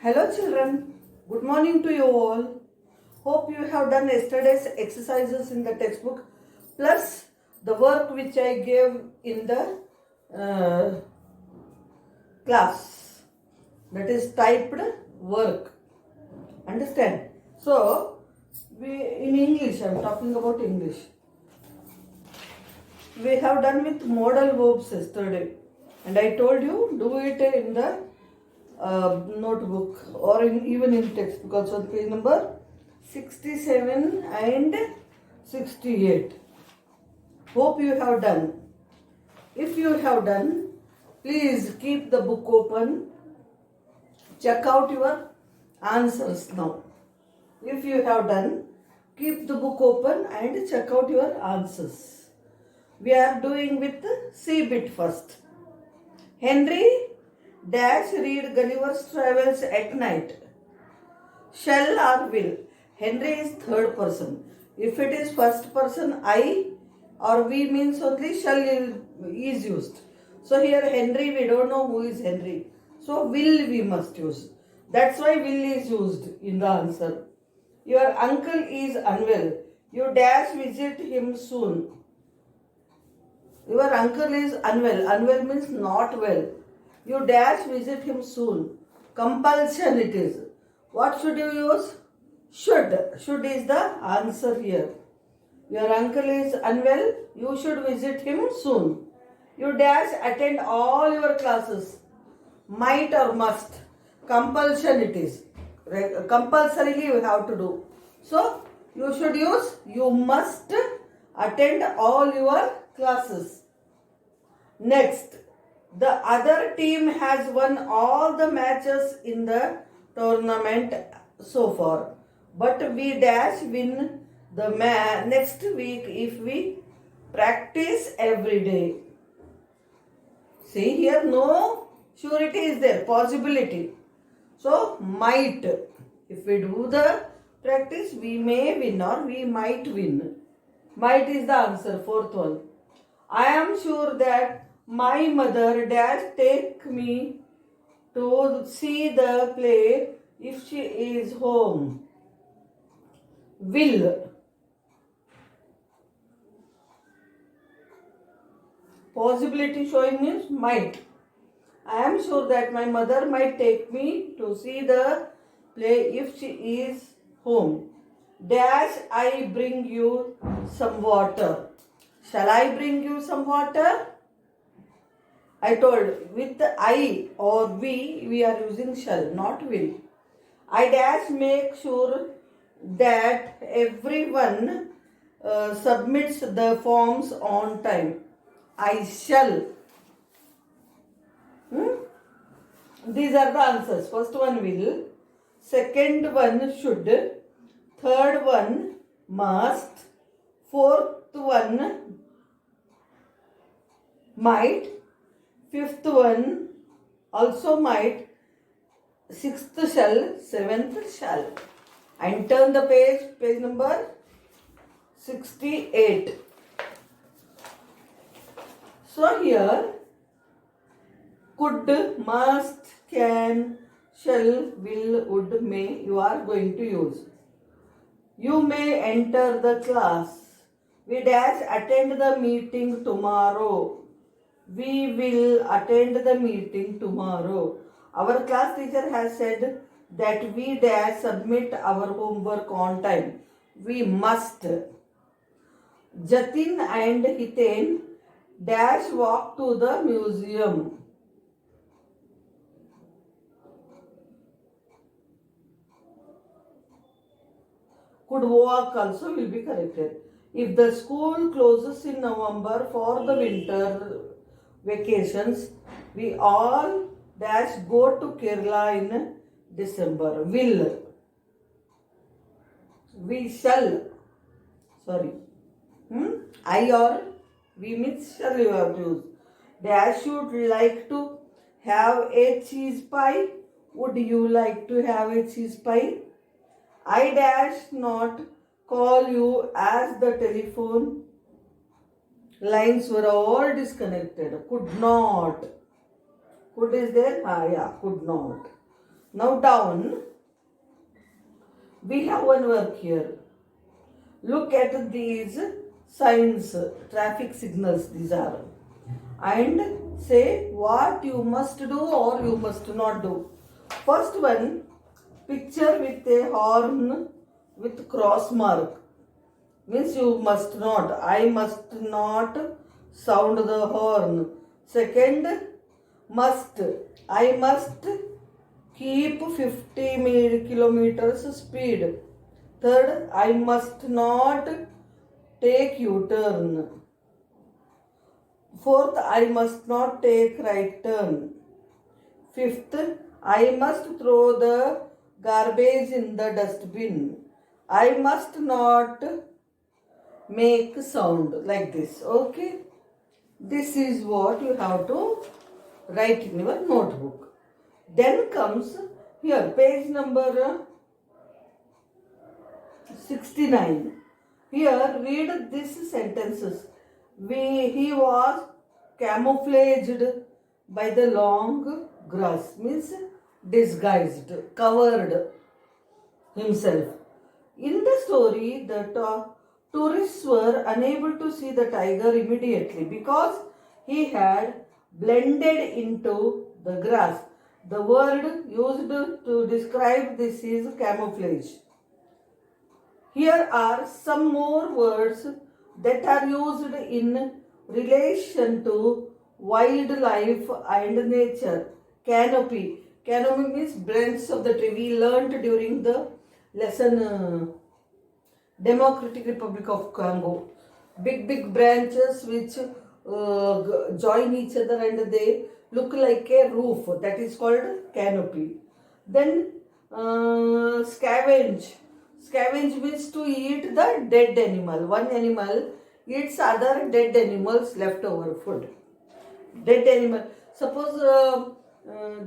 Hello children, good morning to you all. Hope you have done yesterday's exercises in the textbook plus the work which I gave in the class, that is typed work. Understand? So, in English, I am talking about English. We have done with modal verbs yesterday and I told you do it in the notebook or even in textbook also on page number 67 and 68. Hope you have done. If you have done, please keep the book open. Check out your answers now. If you have done, keep the book open and check out your answers. We are doing with C bit first. Henry dash read Gulliver's Travels at night. Shall or will? Henry is third person. If it is first person, I or we means only shall is used. So here Henry, we don't know who is Henry. So will we must use. That's why will is used in the answer. Your uncle is unwell. You dash visit him soon. Your uncle is unwell. Unwell means not well. You dash visit him soon. Compulsion it is. What should you use? Should. Should is the answer here. Your uncle is unwell. You should visit him soon. You dash attend all your classes. Might or must. Compulsion it is. Compulsorily you have to do. So you should use you must attend all your classes. Next, the other team has won all the matches in the tournament so far. But we dash win the next week if we practice every day. See here, no surety is there, possibility. So, might. If we do the practice, we may win or we might win. Might is the answer, fourth one. I am sure that my mother dash take me to see the play if she is home. Will. Possibility showing means might. I am sure that my mother might take me to see the play if she is home. Dash I bring you some water. Shall I bring you some water? I told with I or we are using shall, not will. I dash make sure that everyone submits the forms on time. I shall. These are the answers. First one will, second one should, third one must, fourth one might, fifth one also might, sixth shall, seventh shall. And turn the page number 68. So here, could, must, can, shall, will, would, may, you are going to use. You may enter the class. We dash attend the meeting tomorrow. We will attend the meeting tomorrow. Our class teacher has said that we dash submit our homework on time. We must. Jatin and Hiten dash walk to the museum. Could walk also will be corrected. If the school closes in November for the winter vacations, we all dash go to Kerala in December. Will. We shall. Sorry. I or we means shall you have to use. Dash should like to have a cheese pie. Would you like to have a cheese pie? I dash not call you as the telephone lines were all disconnected. Could not. Could is there? Yeah, could not. Now down, we have one work here. Look at these signs, traffic signals these are, and say what you must do or you must not do. First one, picture with a horn with cross mark, means you must not, I must not sound the horn. Second, must, I must keep 50 kilometers speed. Third, I must not take U-turn. Fourth, I must not take right turn. Fifth, I must throw the garbage in the dustbin. I must not make sound like this. Okay? This is what you have to write in your notebook. Then comes here, page number 69. Here, read these sentences. He was camouflaged by the long grass, means disguised, covered himself. In the story, the tourists were unable to see the tiger immediately because he had blended into the grass. The word used to describe this is camouflage. Here are some more words that are used in relation to wildlife and nature. Canopy. Canopy means branches of the tree. We learnt during the lesson Democratic Republic of Congo. Big branches which join each other and they look like a roof. That is called canopy. Then scavenge. Scavenge means to eat the dead animal. One animal eats other dead animals leftover food. Dead animal. Suppose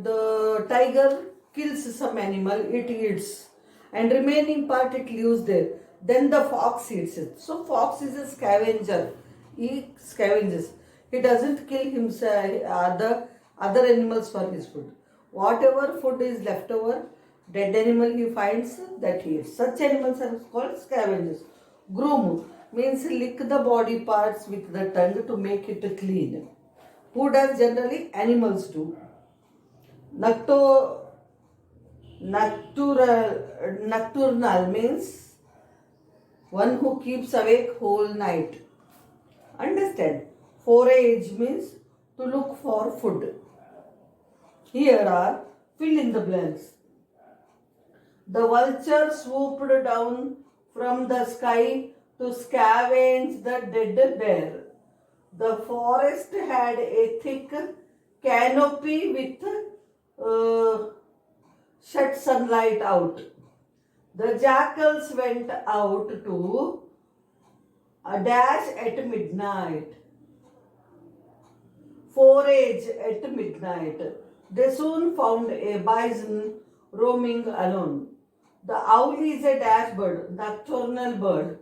the tiger kills some animal, it eats, and remaining part it leaves there. Then the fox eats it. So fox is a scavenger. He scavenges. He doesn't kill himself, other animals for his food. Whatever food is left over, dead animal he finds, that he eats. Such animals are called scavengers. Groom means lick the body parts with the tongue to make it clean. Who does generally? Animals do. Nocturnal means one who keeps awake whole night. Understand? Forage means to look for food. Here are fill in the blanks. The vulture swooped down from the sky to scavenge the dead bear. The forest had a thick canopy with shut sunlight out. The jackals went out to a dash at midnight. Forage at midnight. They soon found a bison roaming alone. The owl is a dash bird, nocturnal bird,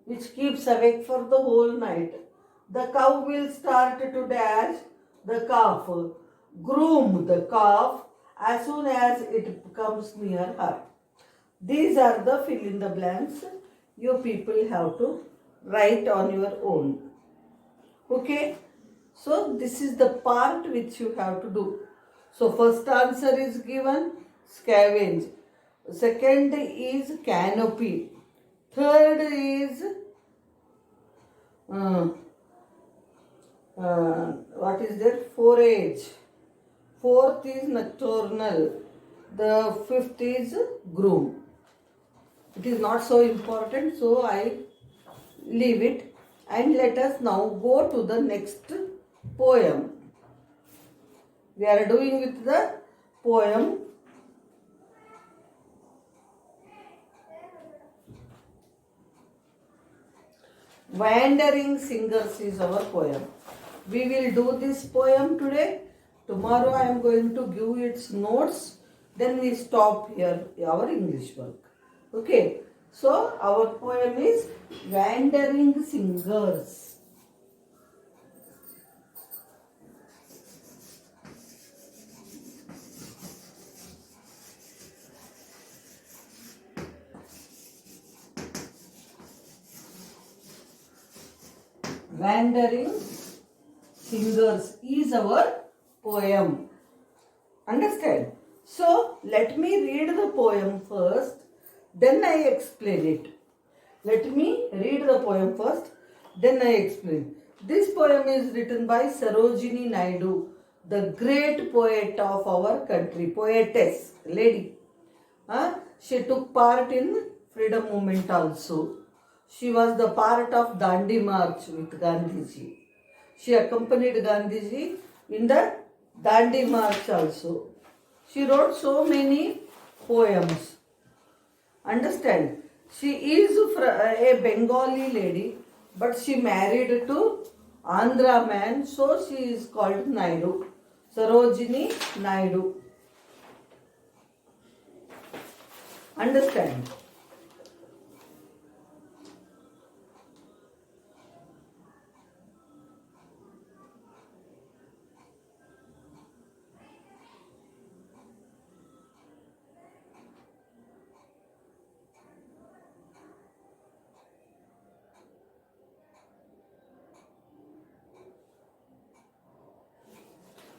which keeps awake for the whole night. The cow will start to dash the calf, groom the calf as soon as it comes near her. These are the fill in the blanks you people have to write on your own. Okay? So this is the part which you have to do. So first answer is given, scavenge. Second is canopy. Third is what is that? Forage. Fourth is nocturnal. The fifth is groom. It is not so important, so I leave it. And let us now go to the next poem. We are doing with the poem Wandering Singers is our poem. We will do this poem today. Tomorrow I am going to give its notes. Then we stop here our English work. Okay. So our poem is Wandering Singers. Wandering Singers is our poem. Understand? So let me read the poem first, then I explain it. Let me read the poem first, then I explain. This poem is written by Sarojini Naidu, the great poet of our country, poetess, lady. She took part in freedom movement also. She was the part of Dandi March with Gandhiji. She accompanied Gandhiji in the Dandi March also. She wrote so many poems. Understand? She is a Bengali lady, but she married to Andhra man, so she is called Naidu. Sarojini Naidu. Understand?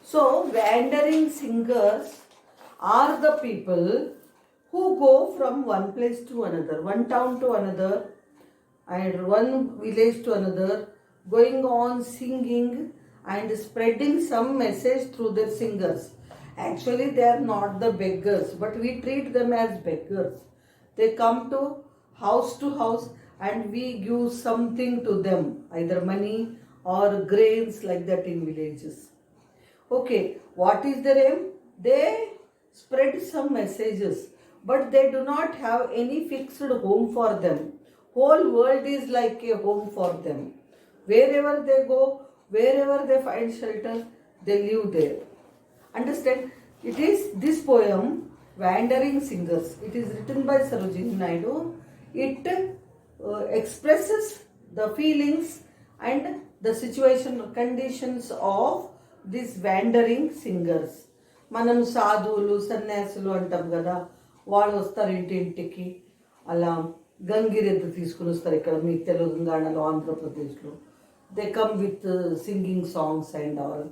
So, wandering singers are the people who go from one place to another, one town to another, and one village to another, going on singing and spreading some message through their singers. Actually, they are not the beggars, but we treat them as beggars. They come to house and we give something to them, either money or grains, like that in villages. Okay, what is their aim? They spread some messages, but they do not have any fixed home for them. Whole world is like a home for them. Wherever they go, wherever they find shelter, they live there. Understand? It is this poem, Wandering Singers. It is written by Sarojini Naidu. It expresses the feelings and the situation, conditions of these wandering singers. మనం సాధువులు సన్యాసులు అంటాం కదా, వాళ్ళు వస్తారు ఇంటింటికి, అలా గంగిరెద్దు తీసుకుని వస్తారు ఇక్కడ మీ తెలంగాణలో, ఆంధ్రప్రదేశ్లో. They come with singing songs and all.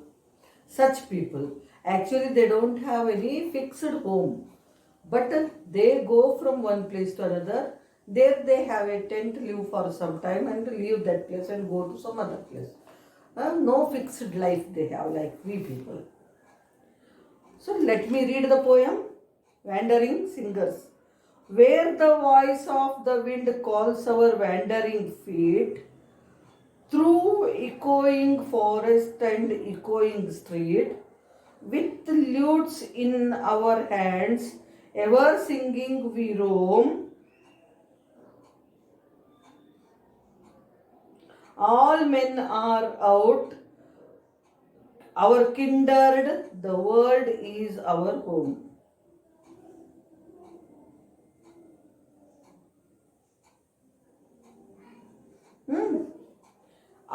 Such people, actually they don't have any fixed home, but they go from one place to another. There they have a tent, live for some time and leave that place and go to some other place. No fixed life they have like we people. So let me read the poem, Wandering Singers. Where the voice of the wind calls our wandering feet, through echoing forest and echoing street, with lutes in our hands, ever singing we roam. All men are out, our kindred, the world is our home.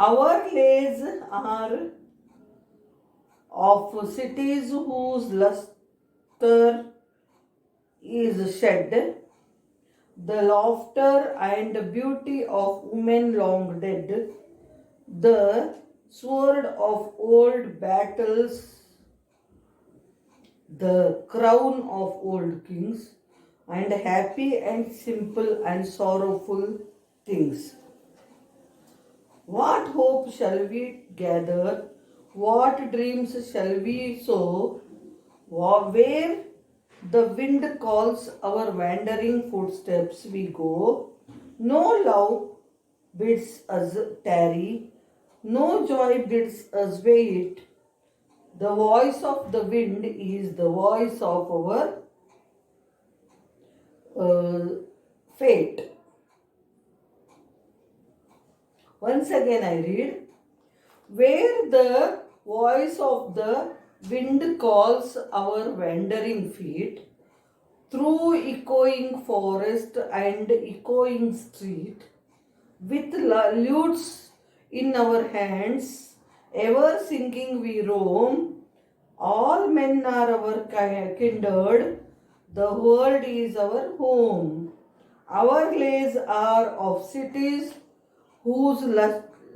Our lays are of cities whose luster is shed, the laughter and beauty of women long dead, the sword of old battles, the crown of old kings, and happy and simple and sorrowful things. What hope shall we gather? What dreams shall we sow? Where the wind calls our wandering footsteps we go. No love bids us tarry, no joy bids us wait. The voice of the wind is the voice of our fate. Once again I read. Where the voice of the wind calls our wandering feet, through echoing forest and echoing street, with lutes in our hands, ever singing we roam. All men are our kindred, the world is our home. Our lays are of cities whose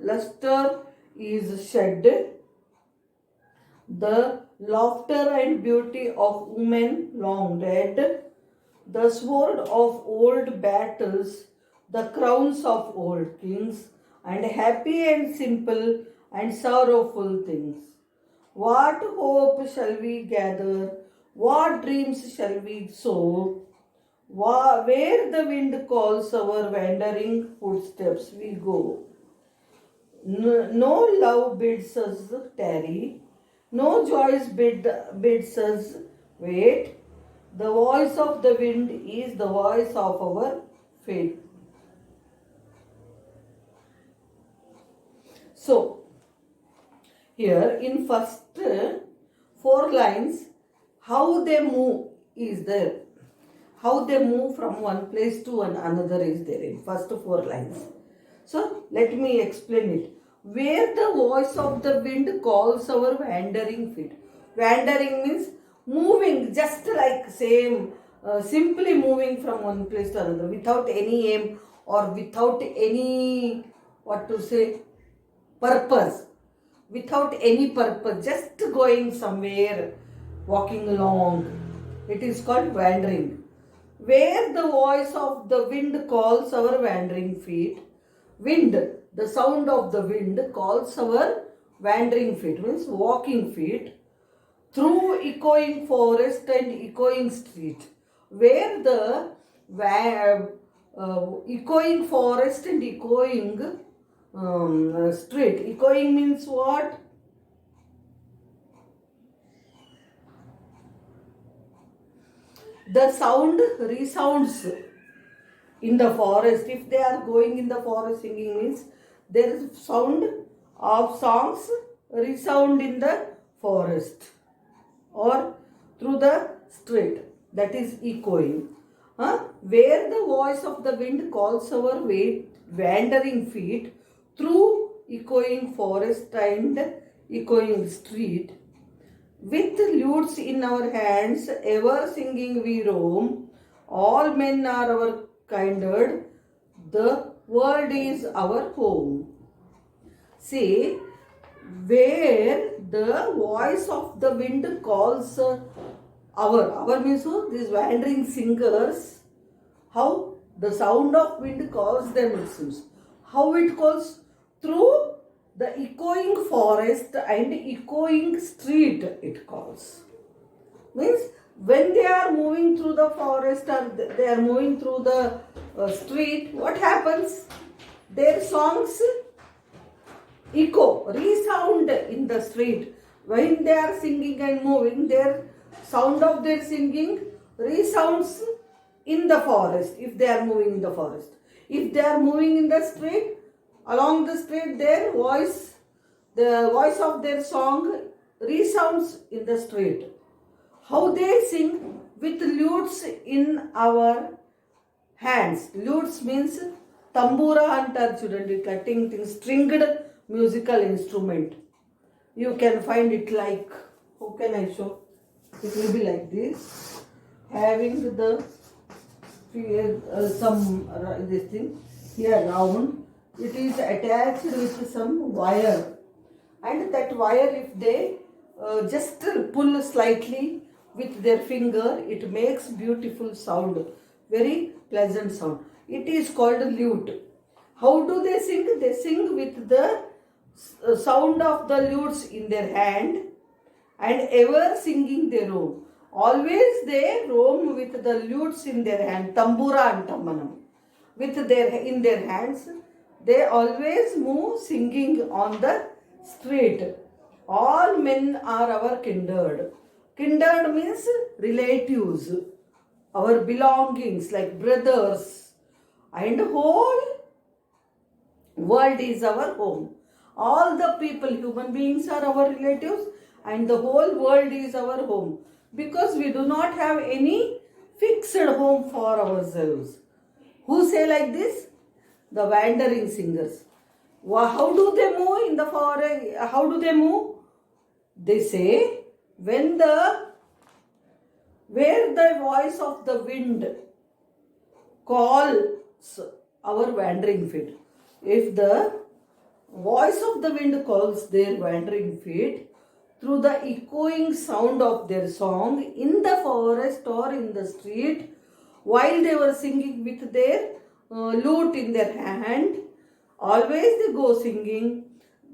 luster is shed, the laughter and beauty of women long dead, the sword of old battles, the crowns of old kings, and happy and simple and sorrowful things. What hope shall we gather? What dreams shall we sow? Where the wind calls our wandering footsteps we go. No love bids us tarry, no joys bids us wait. The voice of the wind is the voice of our fate. So, here in first four lines, how they move is there. How they move from one place to another is there in first four lines. So, let me explain it. Where the voice of the wind calls our wandering feet. Wandering means moving, just like same, simply moving from one place to another without any aim or without any, what to say, purpose. Without any purpose, just going somewhere, walking along. It is called wandering. Where the voice of the wind calls our wandering feet. Wind, the sound of the wind calls our wandering feet, means walking feet, through echoing forest and echoing street. Where the echoing forest and echoing street. Echoing means what? The sound resounds in the forest. If they are going in the forest singing means there is sound of songs resound in the forest or through the street. That is echoing. Where the voice of the wind calls our wandering feet through echoing forest and echoing street. With lutes in our hands, ever singing we roam. All men are our kindred. The world is our home. See, where the voice of the wind calls our means these wandering singers, how the sound of wind calls them, it seems. How it calls? Through the echoing forest and echoing street it calls. Means when they are moving through the forest or they are moving through the street, what happens? Their songs echo, resound in the street. When they are singing and moving, their sound of their singing resounds in the forest if they are moving in the forest. If they are moving in the street, along the street, their voice, the voice of their song resounds in the street. How they sing? With lutes in our hands. Lutes means tambura antar chudandi, cutting stringed musical instrument. You can find it like, how can I show? It will be like this, having the this thing here round. It is attached with some wire, and that wire, if they just pull slightly with their finger, it makes beautiful sound, very pleasant sound. It is called lute. How do they sing? They sing with the sound of the lutes in their hand and ever singing they roam. Always they roam with the lutes in their hand, tambura and tammanam. With their in their hands, they always move singing on the street. All men are our kindred. Kindred means relatives, our belongings like brothers, and whole world is our home. All the people, human beings are our relatives, and the whole world is our home, because we do not have any fixed home for ourselves. Who say like this? The wandering singers. How do they move in the forest? How do they move? They say, where the voice of the wind calls our wandering feet. If the Voice of the wind calls their wandering feet through the echoing sound of their song in the forest or in the street while they were singing with their lute in their hand. Always they go singing.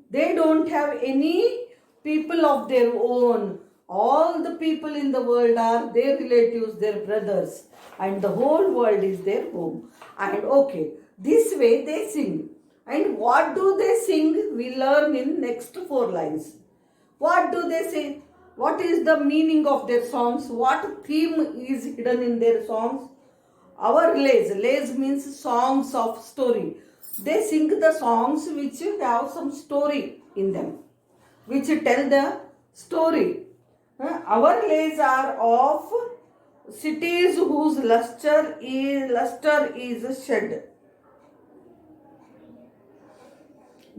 They don't have any people of their own. All the people in the world are their relatives, their brothers, and the whole world is their home. And okay, this way they sing. And what do they sing? We learn in next four lines. What do they say? What is the meaning of their songs? What theme is hidden in their songs? Our lays means songs of story. They sing the songs which have some story in them, which tell the story. Our lays are of cities whose luster is shed.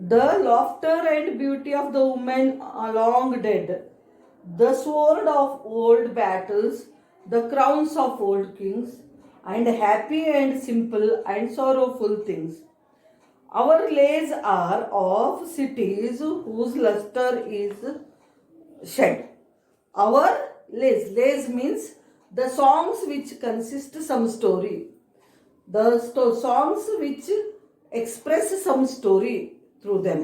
The laughter and beauty of the women long dead, the sword of old battles, the crowns of old kings, and happy and simple and sorrowful things. Our lays are of cities whose luster is shed. Our lays means the songs which consist some story, the songs which express some story through them.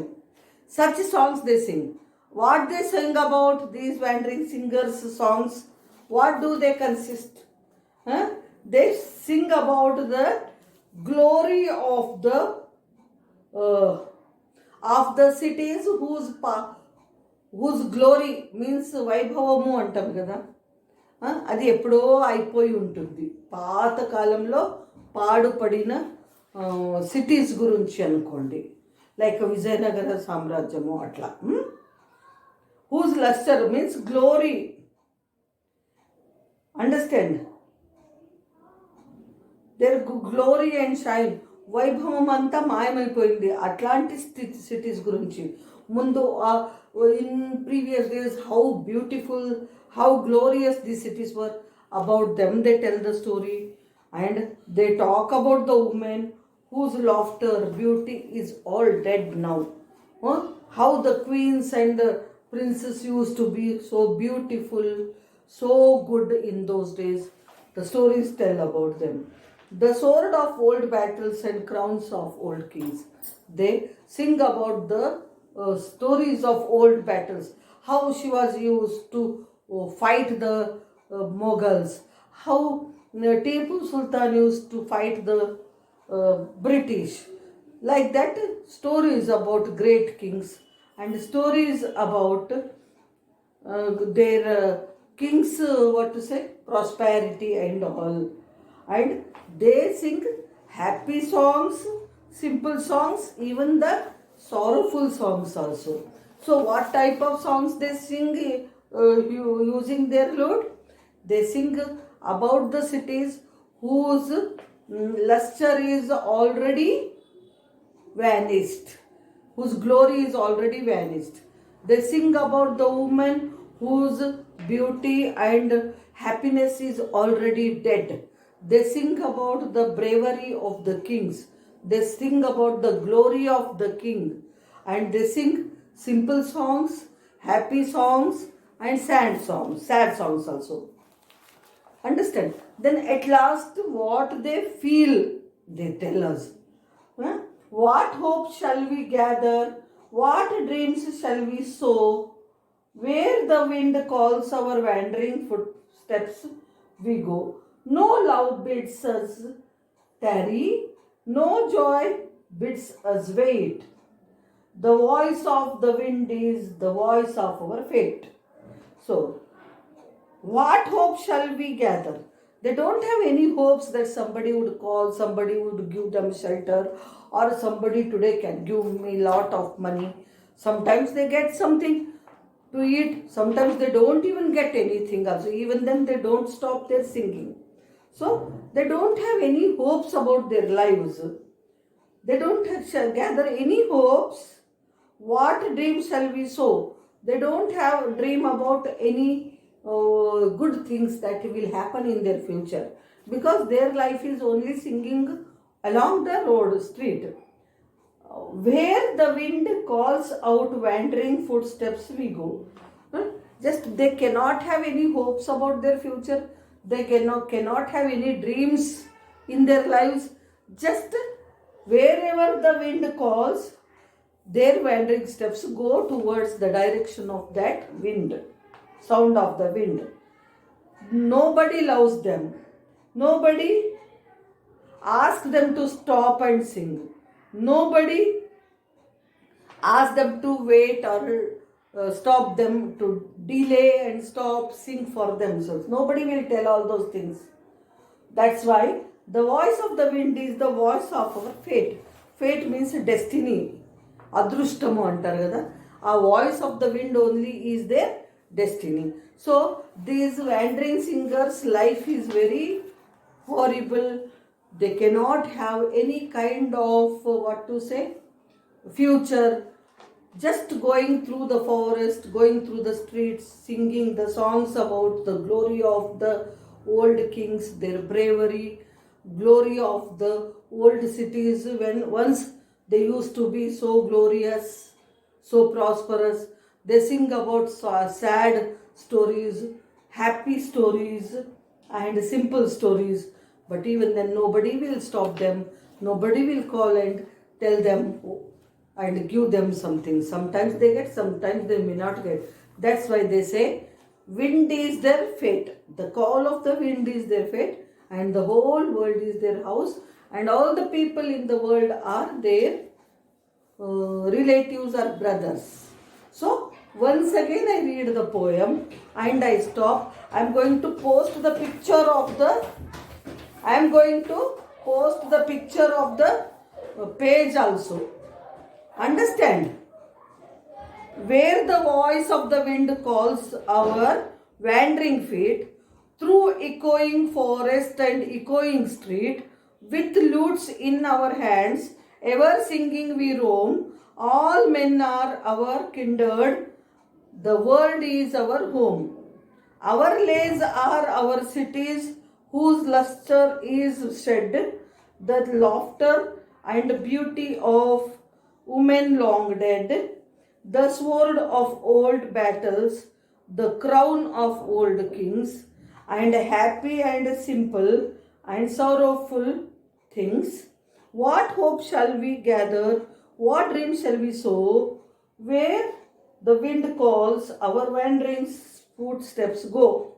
Such songs they sing. What they sing about, these wandering singers' songs, what do they consist? They sing about the glory of the cities whose glory means వైభవము అంటాం కదా, అది ఎప్పుడో అయిపోయి ఉంటుంది. పాత కాలంలో పాడుపడిన cities గురించి అనుకోండి, లైక్ విజయనగర సామ్రాజ్యము అట్లా. Whose lustre means glory, understand, their glory and shine, వైభవం అంతా మాయమైపోయింది. అట్లాంటి సిటీస్ గురించి ముందు in previous days how beautiful, how glorious the cities were, about them they tell the story and they talk about the women whose laughter, beauty is all dead now. How the queens and the princes used to be so beautiful, so good in those days. The stories tell about them. The sword of old battles and crowns of old kings. They sing about the stories of old battles. How she was used to fight the Mughals. How Tipu Sultan used to fight the British. Like that, stories about great kings and stories about their kings, what to say, prosperity and all. And they sing happy songs, simple songs, even the sorrowful songs also. So what type of songs they sing using their lute? They sing about the cities whose luster is already vanished, whose glory is already vanished. They sing about the woman whose beauty and happiness is already dead. They sing about the bravery of the kings. They sing about the glory of the king. And they sing simple songs, happy songs, and sad songs also. Understand? Then at last, what they feel, they tell us. What hope shall we gather? What dreams shall we sow? Where the wind calls our wandering footsteps, we go. No love bids us tarry, no joy bids us wait. The voice of the wind is the voice of our fate. So, what hope shall we gather? They don't have any hopes that somebody would call, somebody would give them shelter, or somebody today can give me lot of money. Sometimes they get something to eat, sometimes they don't even get anything also. Even then they don't stop their singing. So they don't have any hopes about their lives. They don't gather any hopes. What dreams shall we sow? They don't have dream about any good things that will happen in their future, because their life is only singing along the road street. Where the wind calls out wandering footsteps, we go. Huh? Just they cannot have any hopes about their future. They cannot have any dreams in their lives. Just wherever the wind calls, their wandering steps go towards the direction of that wind, sound of the wind. Nobody loves them. Nobody asks them to stop and sing. Nobody asks them to wait or stop them to delay and stop, sing for themselves. Nobody will tell all those things. That's why the voice of the wind is the voice of our fate. Fate means destiny. Adrushtamu antaru kada. A voice of the wind only is their destiny. So these wandering singers' life is very horrible. They cannot have any kind of what to say future. Just going through the forest, going through the streets, singing the songs about the glory of the old kings, their bravery, glory of the old cities when once they used to be so glorious, so prosperous. They sing about sad stories, happy stories, and simple stories. But even then, nobody will stop them. Nobody will call and tell them and give them something. Sometimes they get, sometimes they may not get. That's why they say wind is their fate. The call of the wind is their fate, and the whole world is their house, and all the people in the world are their relatives or brothers. So once again I read the poem and I stop. I am going to post the picture of the page also. Understand? Where the voice of the wind calls our wandering feet through echoing forest and echoing street, with lutes in our hands, ever singing we roam. All men are our kindred, the world is our home. Our lays are our cities, whose luster is shed, the laughter and beauty of women long dead, the sword of old battles, the crown of old kings, and happy and simple and sorrowful things. What hope shall we gather? What dream shall we sow? Where the wind calls, our wandering footsteps go.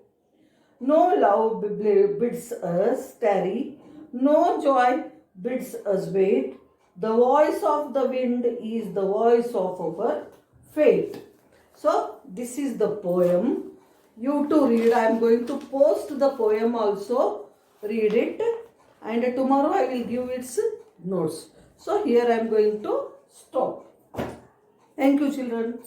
No love bids us tarry, no joy bids us wait. The voice of the wind is the voice of our fate. So this is the poem. You to read. I am going to post the poem also. Read it, and tomorrow I will give its notes. So here I am going to stop. Thank you, children.